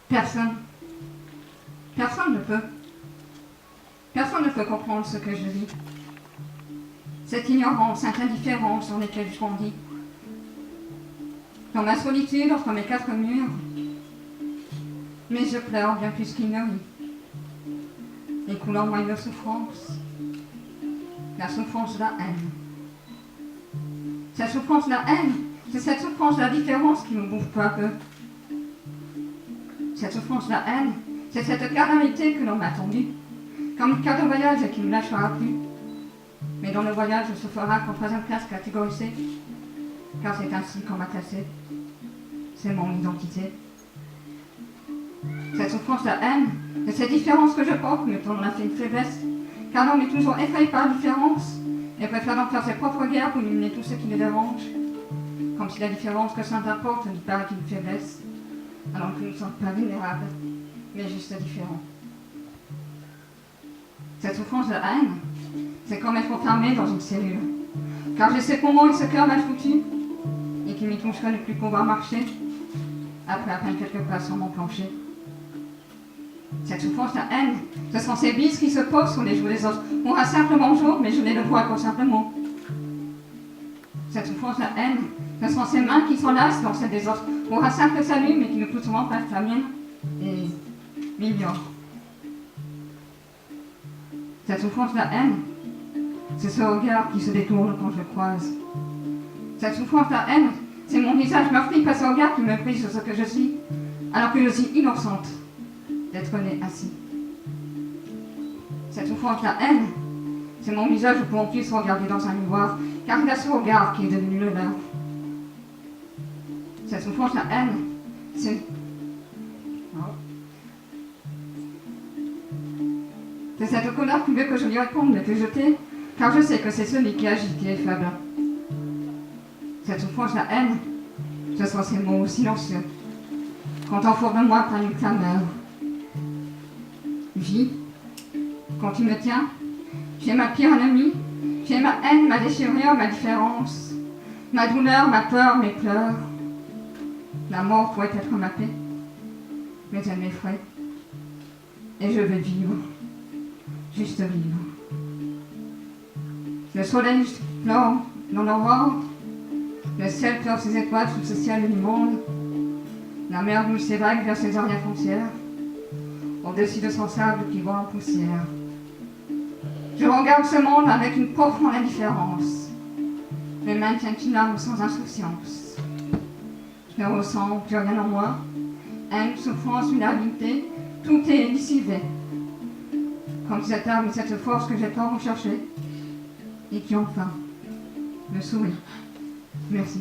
Personne. Personne ne peut. Personne ne peut comprendre ce que je vis. Cette ignorance, cette indifférence dans laquelle je grandis. Dans ma solitude, entre mes quatre murs, mes yeux pleurent bien plus qu'ils ne rient, écoulant en moi une souffrance, la souffrance de la haine. Cette souffrance de la haine, c'est cette souffrance de la différence qui nous bouffe peu à peu. Cette souffrance de la haine, c'est cette calamité que l'on m'a tendue, comme un cas de voyage et qui ne lâchera plus. Mais dans le voyage se fera qu'en troisième classe catégorisée, car c'est ainsi qu'on m'a classé. C'est mon identité. Cette souffrance de la haine, c'est cette différence que je porte, me tourne la fait une faiblesse, car l'homme est toujours effrayé par la différence, et préfère donc faire ses propres guerres pour éliminer tout ce qui le dérange, comme si la différence que ça apporte ne paraît qu'une faiblesse, alors que nous ne sommes pas vulnérables, mais juste différents. Cette souffrance de la haine, c'est comme être enfermé dans une cellule, car je sais comment ce cœur mal foutu, et qui m'y toucherait ne plus pouvoir marcher, après à peine quelques pas sur mon plancher. Cette souffrance de la haine, ce sont ces bises qui se posent sur les joues des autres, pour un simple bonjour, mais je ne le vois qu'au simple mot. Cette souffrance de la haine, ce sont ces mains qui s'enlacent dans celles des autres, pour un simple salut, mais qui ne plus souvent pas la mienne, et m'ignorent. Cette souffrance de la haine, c'est ce regard qui se détourne quand je le croise. Cette souffrance de la haine, c'est mon visage meurtri face au regard qui me brise sur ce que je suis, alors que je suis innocente d'être née ainsi. Cette souffrance de la haine, c'est mon visage pour qu'on puisse regarder dans un miroir, car il a ce regard qui est devenu le leur. Cette souffrance de la haine, c'est... C'est cette colère qui veut que je lui réponde de te jeter, car je sais que c'est celui qui agit qui est faible. Cette souffrance de la haine, ce sont ces mots silencieux, quand au fond de moi prend une clameur. Vie, quand tu me tiens, tu es ma pire ennemie, tu es ma haine, ma déchirure, ma différence, ma douleur, ma peur, mes pleurs. La mort pourrait être ma paix, mais elle m'effraie, et je veux vivre. Juste vivre. Le soleil pleure dans l'aurore, le ciel pleure ses étoiles sous ce ciel du monde, la mer boule ses vagues vers ses arrières frontières, au-dessus de son sable qui voit en poussière. Je regarde ce monde avec une profonde indifférence. Mes mains tiennent une arme sans insouciance. Je ne ressens plus rien en moi, haine, souffrance, vulnérabilité, tout est dissivé. Comme cette arme et cette force que j'ai tant recherchée, et qui enfin me sourit. Merci.